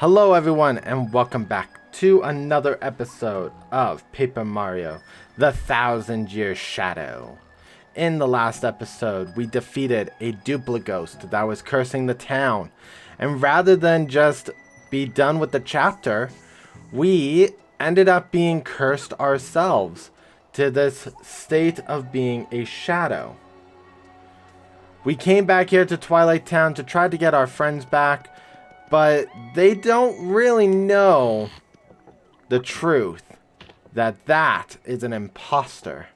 Hello everyone and welcome back to another episode of Paper Mario, the 1000-Year Shadow. In the last episode, we defeated a Duplighost that was cursing the town. And rather than just be done with the chapter, we ended up being cursed ourselves to this state of being a shadow. We came back here to Twilight Town to try to get our friends back, but they don't really know the truth that that is an imposter.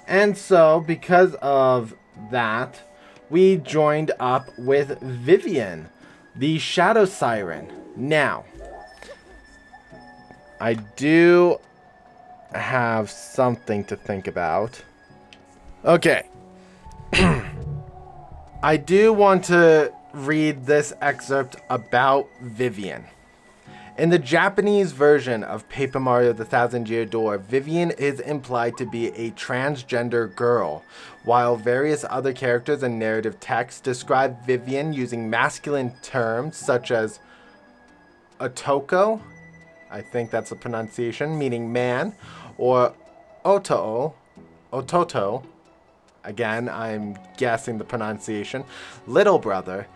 And so, because of that, we joined up with Vivian, the Shadow Siren. Now, I do have something to think about. Okay. I do want to read this excerpt about Vivian. In the Japanese version of Paper Mario the 1000-Year Door, Vivian is implied to be a transgender girl, while various other characters and narrative texts describe Vivian using masculine terms such as otoko, I think that's the pronunciation, meaning man, or ototo, again, I'm guessing the pronunciation, little brother.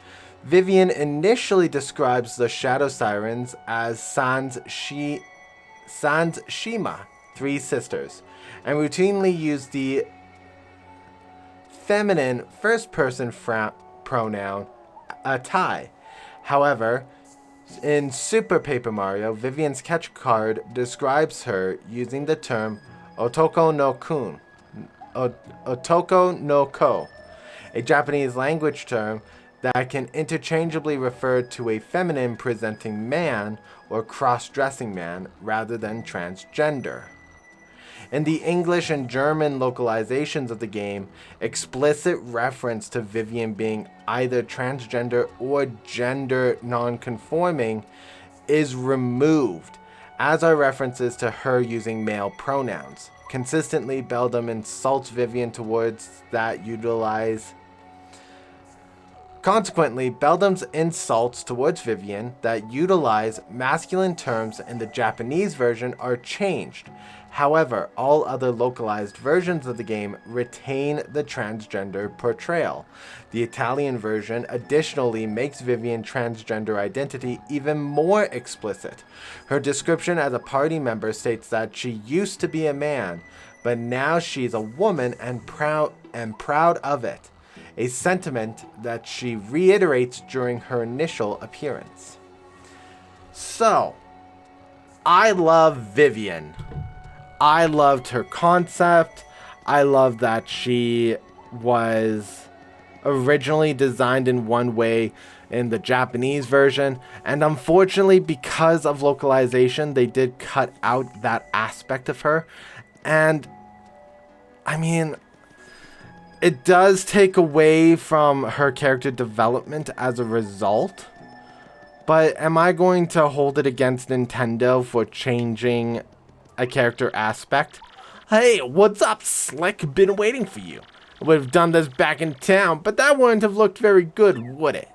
Vivian initially describes the Shadow Sirens as Sans Shima, three sisters, and routinely use the feminine first-person pronoun atai. However, in Super Paper Mario, Vivian's catch card describes her using the term otoko no ko, a Japanese language term that can interchangeably refer to a feminine presenting man or cross-dressing man rather than transgender. In the English and German localizations of the game, explicit reference to Vivian being either transgender or gender non-conforming is removed, as are references to her using male pronouns. Consistently, Beldam insults Vivian towards that utilize. Consequently, Beldam's insults towards Vivian that utilize masculine terms in the Japanese version are changed. However, all other localized versions of the game retain the transgender portrayal. The Italian version additionally makes Vivian's transgender identity even more explicit. Her description as a party member states that she used to be a man, but now she's a woman and proud of it, a sentiment that she reiterates during her initial appearance. So, I love Vivian. I loved her concept. I love that she was originally designed in one way in the Japanese version, and unfortunately, because of localization, they did cut out that aspect of her. And I mean, it does take away from her character development as a result. But am I going to hold it against Nintendo for changing a character aspect? Hey, what's up, Slick? Been waiting for you. I would have done this back in town, but that wouldn't have looked very good, would it?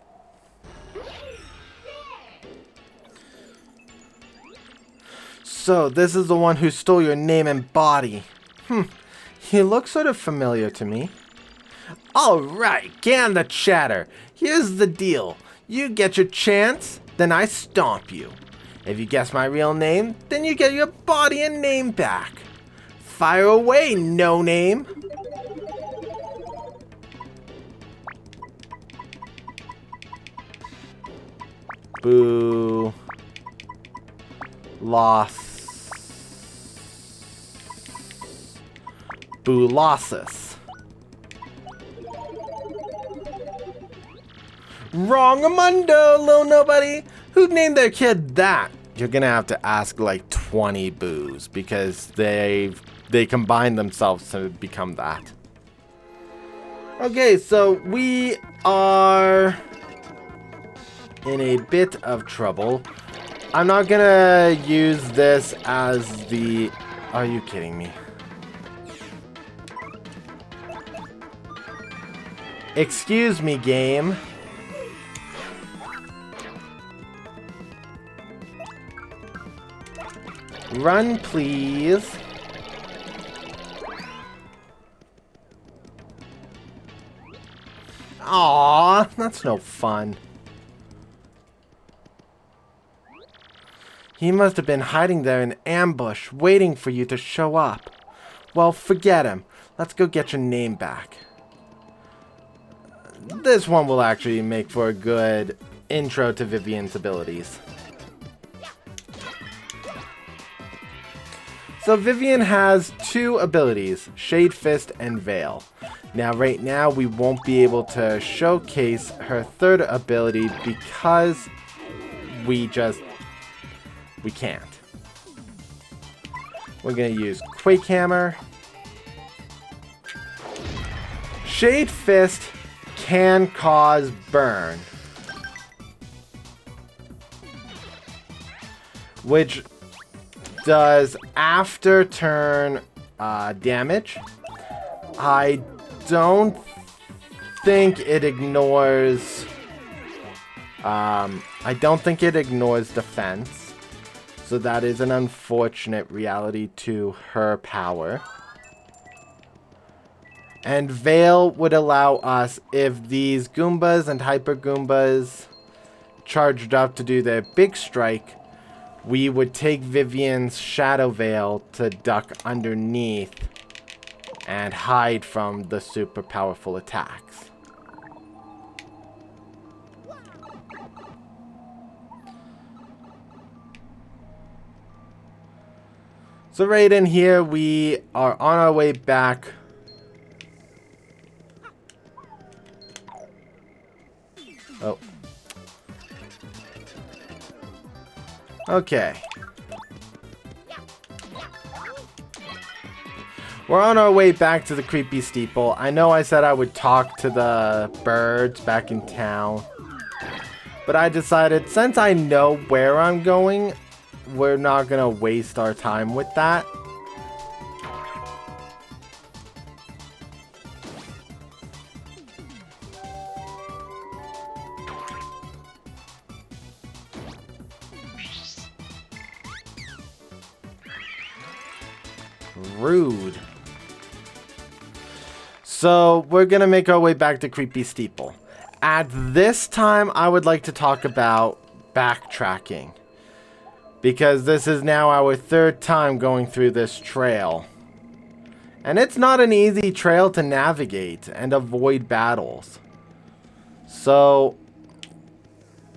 So, this is the one who stole your name and body. He looks sort of familiar to me. Alright, get on the chatter. Here's the deal. You get your chance, then I stomp you. If you guess my real name, then you get your body and name back. Fire away, no name. Boo. Loss. Boolossus. Wrong-amundo, little nobody. Who named their kid that? You're gonna have to ask like 20 boos because they combine themselves to become that. Okay, so we are in a bit of trouble. I'm not gonna use this as the... Are you kidding me? Excuse me, game. Run, please. Aww, that's no fun. He must have been hiding there in ambush, waiting for you to show up. Well, forget him. Let's go get your name back. This one will actually make for a good intro to Vivian's abilities. So Vivian has two abilities, Shade Fist and Veil. Now right now we won't be able to showcase her third ability because we can't. We're gonna use Quake Hammer. Shade Fist can cause burn, which does after turn damage. I don't think it ignores defense, so that is an unfortunate reality to her power. And Veil would allow us, if these Goombas and Hyper Goombas charged up to do their big strike, we would take Vivian's Shadow Veil to duck underneath and hide from the super powerful attacks. So right in here, we are on our way back. Oh. Okay. We're on our way back to the Creepy Steeple. I know I said I would talk to the birds back in town, but I decided since I know where I'm going, we're not gonna waste our time with that. Rude. So we're gonna make our way back to Creepy Steeple. At this time, I would like to talk about backtracking, because this is now our third time going through this trail. And it's not an easy trail to navigate and avoid battles. So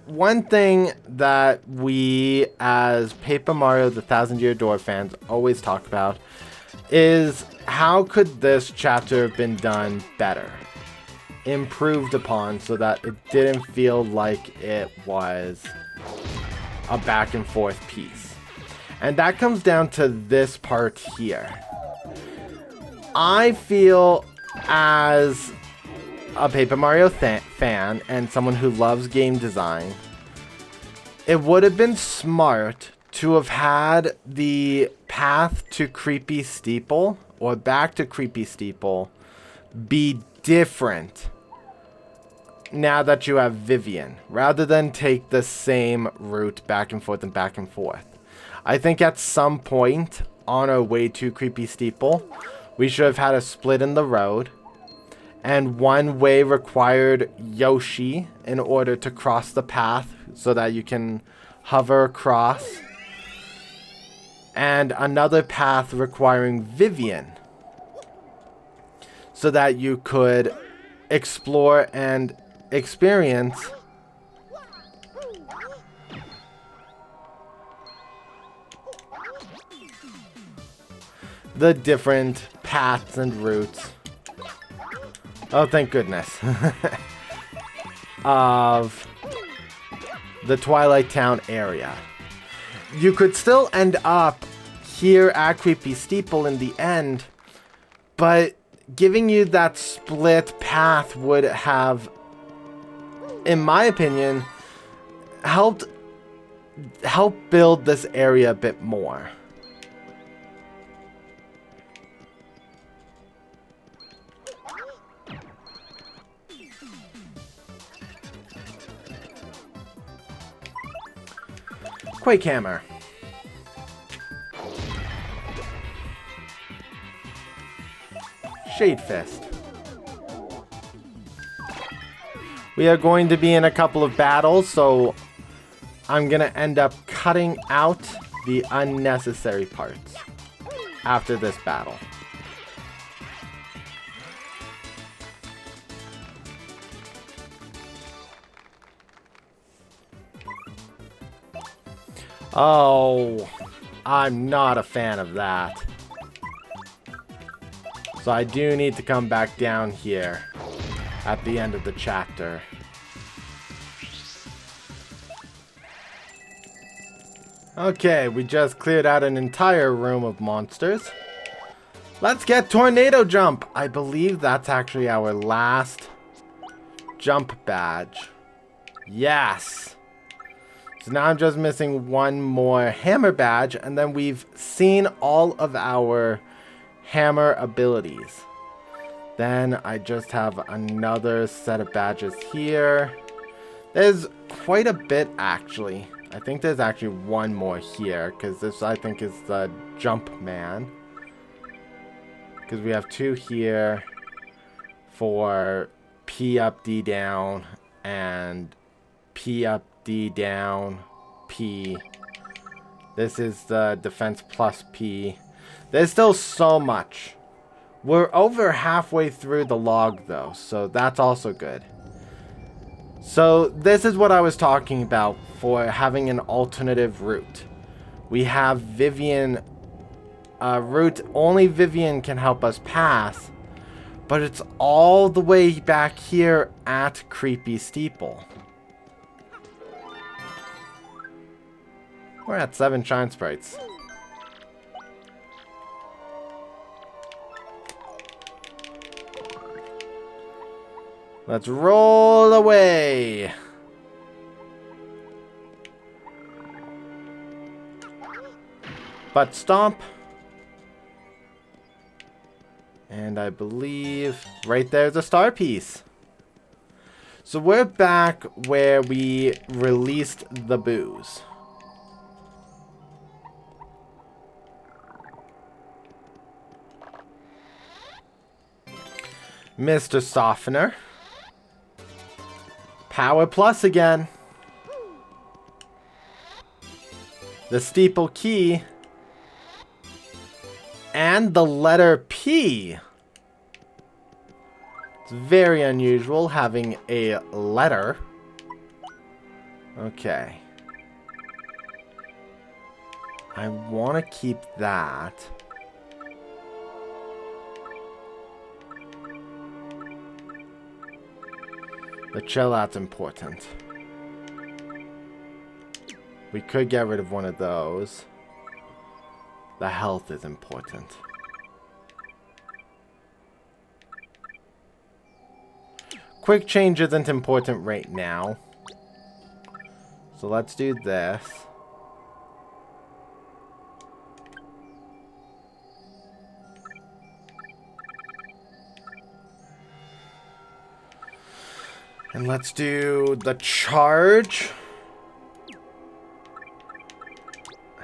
one thing that we as Paper Mario the Thousand Year Door fans always talk about is how could this chapter have been done better, improved upon, so that it didn't feel like it was a back and forth piece. And that comes down to this part here. I feel, as a Paper Mario fan and someone who loves game design, it would have been smart to have had the path to Creepy Steeple, or back to Creepy Steeple, be different now that you have Vivian, rather than take the same route back and forth and back and forth. I think at some point on our way to Creepy Steeple, we should have had a split in the road, and one way required Yoshi in order to cross the path so that you can hover across, and another path requiring Vivian so that you could explore and experience the different paths and routes. Oh, thank goodness. Of the Twilight Town area. You could still end up here at Creepy Steeple in the end, but giving you that split path would have, in my opinion, help build this area a bit more. Quake Hammer. Shade Fist. We are going to be in a couple of battles, so I'm going to end up cutting out the unnecessary parts after this battle. Oh, I'm not a fan of that. So I do need to come back down here at the end of the chapter. Okay, we just cleared out an entire room of monsters. Let's get Tornado Jump. I believe that's actually our last jump badge. Yes. So now I'm just missing one more hammer badge, and then we've seen all of our hammer abilities. Then I just have another set of badges here. There's quite a bit, actually. I think there's actually one more here, because this, I think, is the Jump Man. Because we have two here for P up, D down, and P up, D down, P. This is the defense plus P. There's still so much. We're over halfway through the log, though, so that's also good. So this is what I was talking about for having an alternative route. We have Vivian route. Only Vivian can help us pass, but it's all the way back here at Creepy Steeple. We're at 7 Shine Sprites. Let's roll away. Butt Stomp. And I believe right there's a star piece. So we're back where we released the booze. Mr. Softener. Power Plus again. The Steeple Key. And the letter P. It's very unusual having a letter. Okay. I want to keep that. The chill out's important. We could get rid of one of those. The health is important. Quick change isn't important right now. So let's do this. And let's do the charge.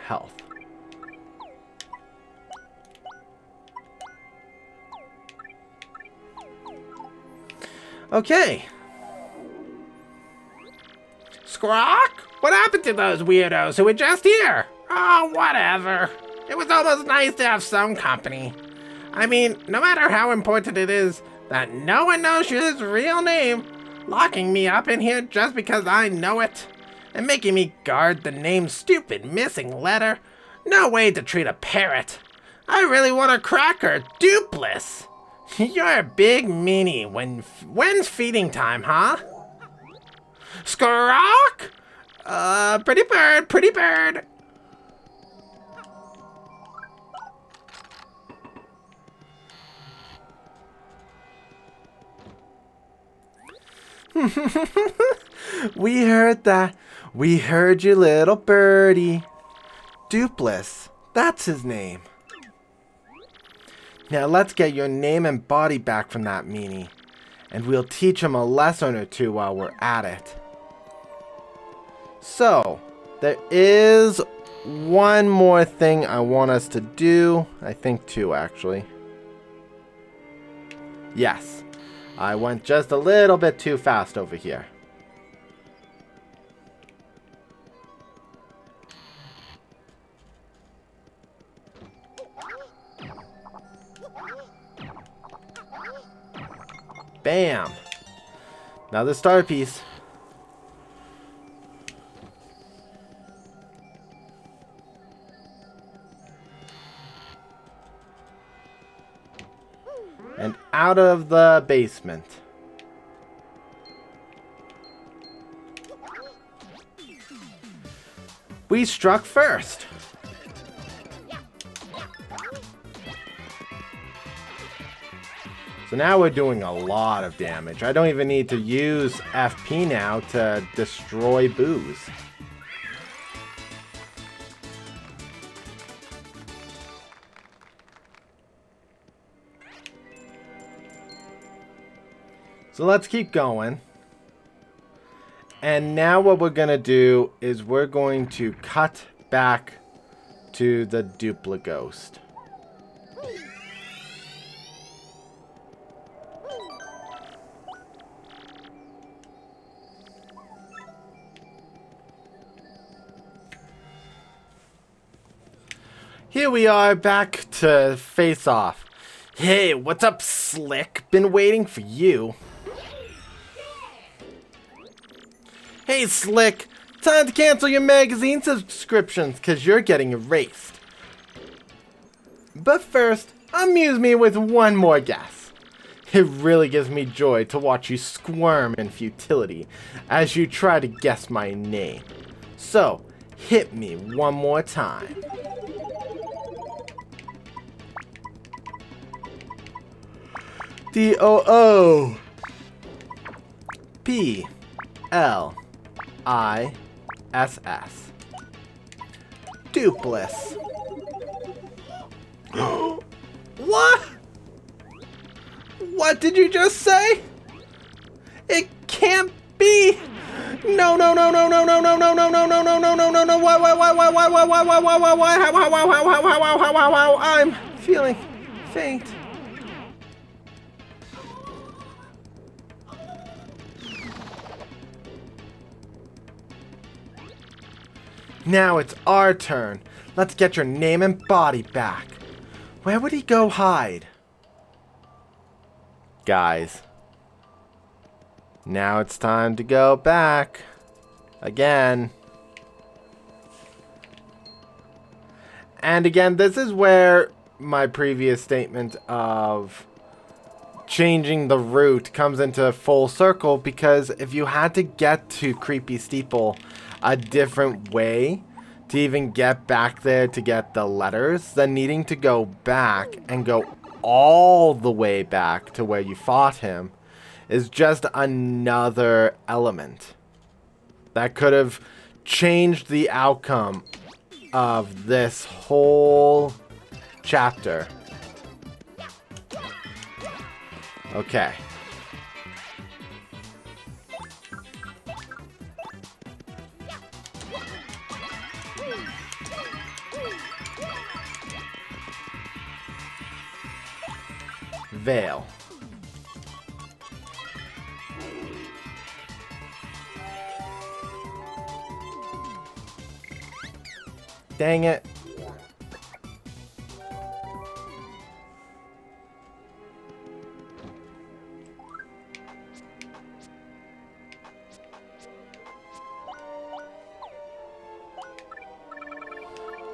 Health. Okay. Squawk? What happened to those weirdos who were just here? Oh, whatever. It was almost nice to have some company. I mean, no matter how important it is that no one knows his real name, locking me up in here just because I know it, and making me guard the name's stupid missing letter. No way to treat a parrot. I really want a cracker, Duplighost. You're a big meanie. When's feeding time, huh? Squawk? Pretty bird, pretty bird. We heard that. We heard you, little birdie. Doopliss. That's his name. Now let's get your name and body back from that meanie. And we'll teach him a lesson or two while we're at it. So, There is one more thing I want us to do. I think two, actually. Yes. I went just a little bit too fast over here. Bam! Another star piece. And out of the basement. We struck first. So now we're doing a lot of damage. I don't even need to use FP now to destroy booze. So let's keep going. And now what we're going to do is we're going to cut back to the Duplighost. Here we are back to face off. Hey, what's up, Slick? Been waiting for you. Hey, Slick. Time to cancel your magazine subscriptions because you're getting erased. But first, amuse me with one more guess. It really gives me joy to watch you squirm in futility as you try to guess my name. So, hit me one more time. Doopliss. Duplighost. What? What did you just say? It can't be. No, no, no, no, no, no, no, no, no, no, no, no, no, no, no, no. Why, how, I'm feeling faint. Now it's our turn. Let's get your name and body back. Where would he go hide? Guys. Now it's time to go back. Again. And again, this is where my previous statement of changing the route comes into full circle, because if you had to get to Creepy Steeple a different way to even get back there to get the letters, then needing to go back and go all the way back to where you fought him is just another element that could have changed the outcome of this whole chapter. Okay. Veil. Dang it.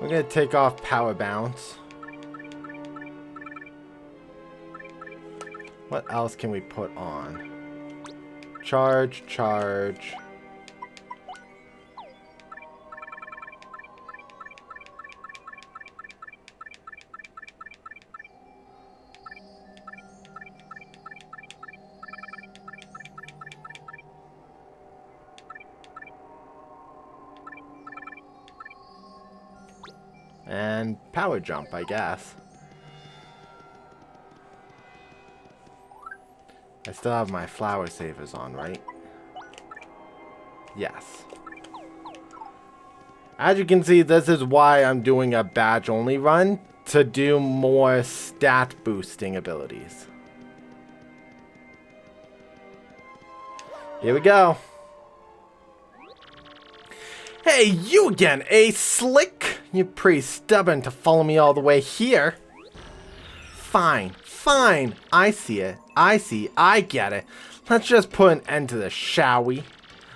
We're going to take off power bounce. What else can we put on? Charge, charge. And power jump, I guess. I still have my flower savers on, right? Yes. As you can see, this is why I'm doing a badge only run, to do more stat boosting abilities. Here we go. Hey, you again, eh, Slick? You're pretty stubborn to follow me all the way here. Fine, fine. I see it. I get it. Let's just put an end to this, shall we?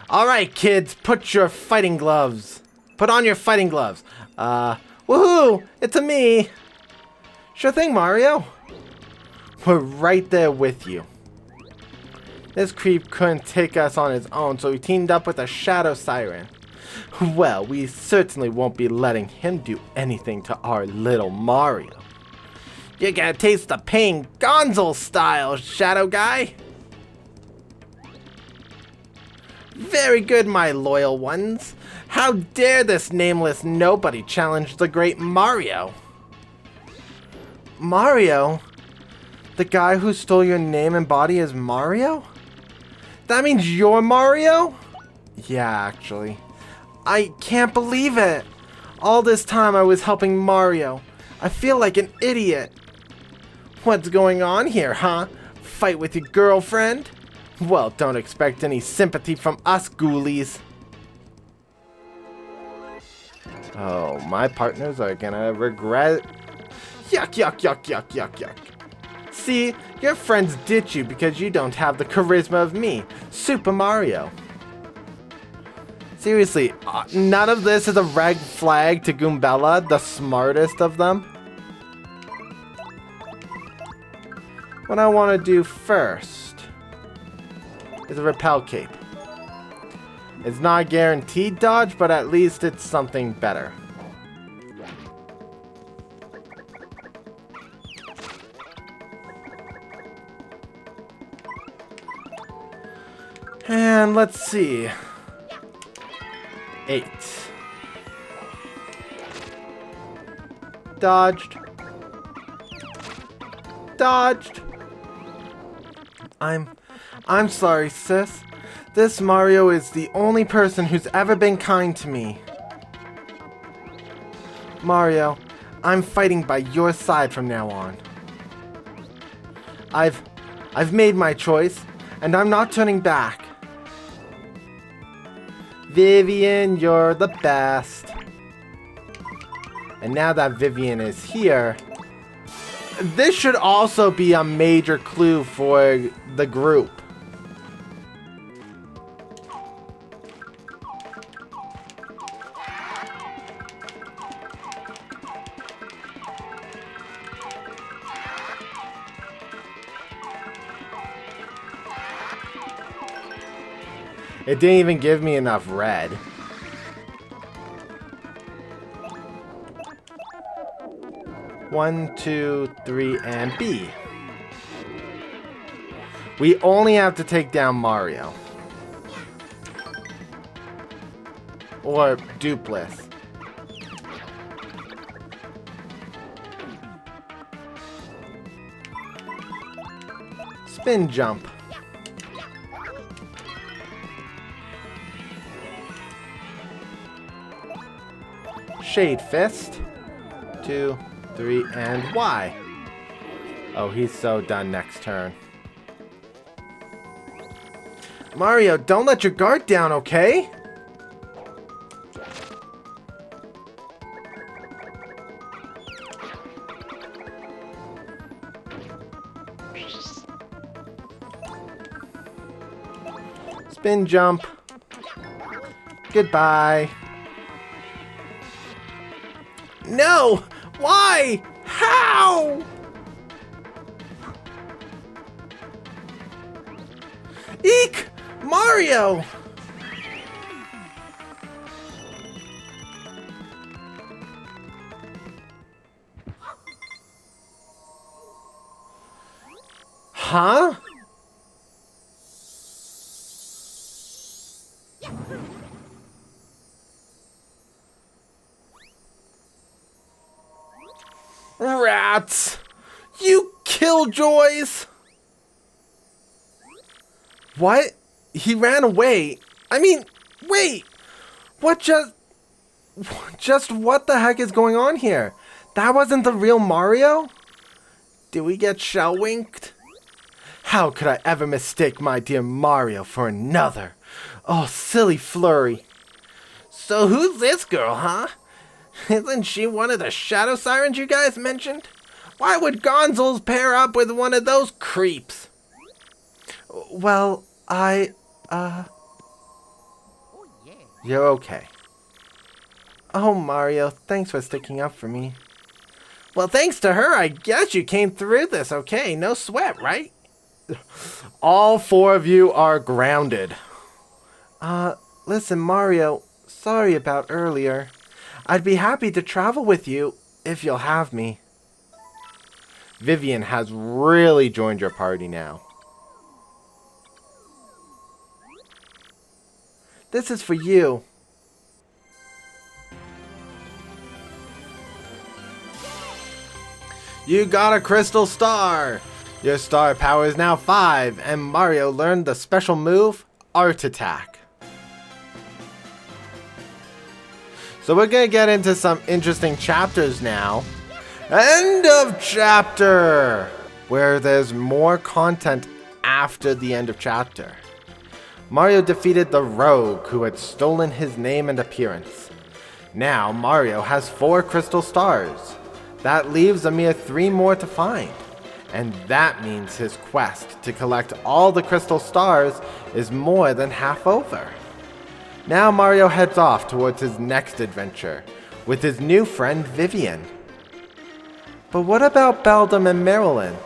Alright, kids, put your fighting gloves. Put on your fighting gloves. Woohoo! It's a me. Sure thing, Mario. We're right there with you. This creep couldn't take us on his own, so he teamed up with a shadow siren. Well, we certainly won't be letting him do anything to our little Mario. You gotta taste the pain Gonzo style, Shadow Guy. Very good, my loyal ones. How dare this nameless nobody challenge the great Mario? Mario? The guy who stole your name and body is Mario? That means you're Mario? Yeah, actually. I can't believe it. All this time I was helping Mario. I feel like an idiot. What's going on here, huh? Fight with your girlfriend? Well, don't expect any sympathy from us ghoulies. Oh, my partners are gonna regret. Yuck, yuck, yuck, yuck, yuck, yuck. See, your friends ditch you because you don't have the charisma of me, Super Mario. Seriously, none of this is a red flag to Goombella, the smartest of them. What I want to do first is a repel cape. It's not a guaranteed dodge, but at least it's something better. And let's see. 8. Dodged. Dodged. I'm sorry, sis. This Mario is the only person who's ever been kind to me. Mario, I'm fighting by your side from now on. I've made my choice, and I'm not turning back. Vivian, you're the best. And now that Vivian is here, this should also be a major clue for the group. It didn't even give me enough red. One, two, three, and B. We only have to take down Mario. Or Duplighost. Spin jump. Shade Fist. 2, 3, and Y. Oh, he's so done next turn. Mario, don't let your guard down, okay? Spin jump. Goodbye. No! Why? How? Eek! Mario! Huh? Rats! You killjoys! What? He ran away. I mean, wait! What just... Just what the heck is going on here? That wasn't the real Mario? Did we get shell-winked? How could I ever mistake my dear Mario for another? Oh, silly Flurry. So who's this girl, huh? Isn't she one of the shadow sirens you guys mentioned? Why would Gonzals pair up with one of those creeps? Well, You're okay. Oh, Mario, thanks for sticking up for me. Well, thanks to her, I guess you came through this okay. No sweat, right? All 4 of you are grounded. Listen, Mario, sorry about earlier. I'd be happy to travel with you if you'll have me. Vivian has really joined your party now. This is for you. You got a crystal star! Your star power is now 5, and Mario learned the special move, Art Attack. So we're gonna get into some interesting chapters now. End of chapter! Where there's more content after the end of chapter. Mario defeated the rogue who had stolen his name and appearance. Now Mario has 4 crystal stars. That leaves a mere 3 more to find. And that means his quest to collect all the crystal stars is more than half over. Now Mario heads off towards his next adventure with his new friend Vivian. But what about Beldam and Marilyn?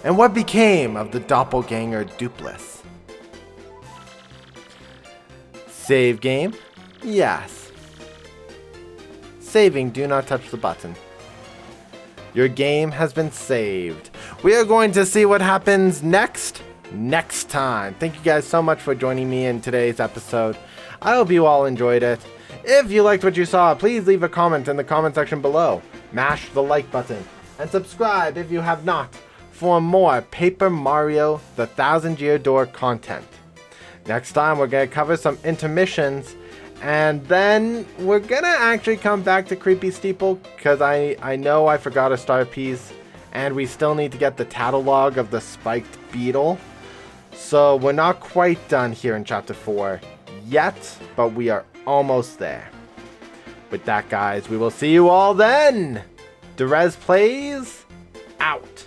And what became of the doppelganger Doopliss? Save game? Yes. Saving, do not touch the button. Your game has been saved. We are going to see what happens next time. Thank you guys so much for joining me in today's episode. I hope you all enjoyed it. If you liked what you saw, please leave a comment in the comment section below. Mash the like button and subscribe if you have not for more Paper Mario The Thousand Year Door content. Next time we're going to cover some intermissions, and then we're going to actually come back to Creepy Steeple because I know I forgot a star piece and we still need to get the catalog of the spiked beetle. So we're not quite done here in chapter 4 yet, but we are almost there. With that, guys, we will see you all then. Dyrezz plays out.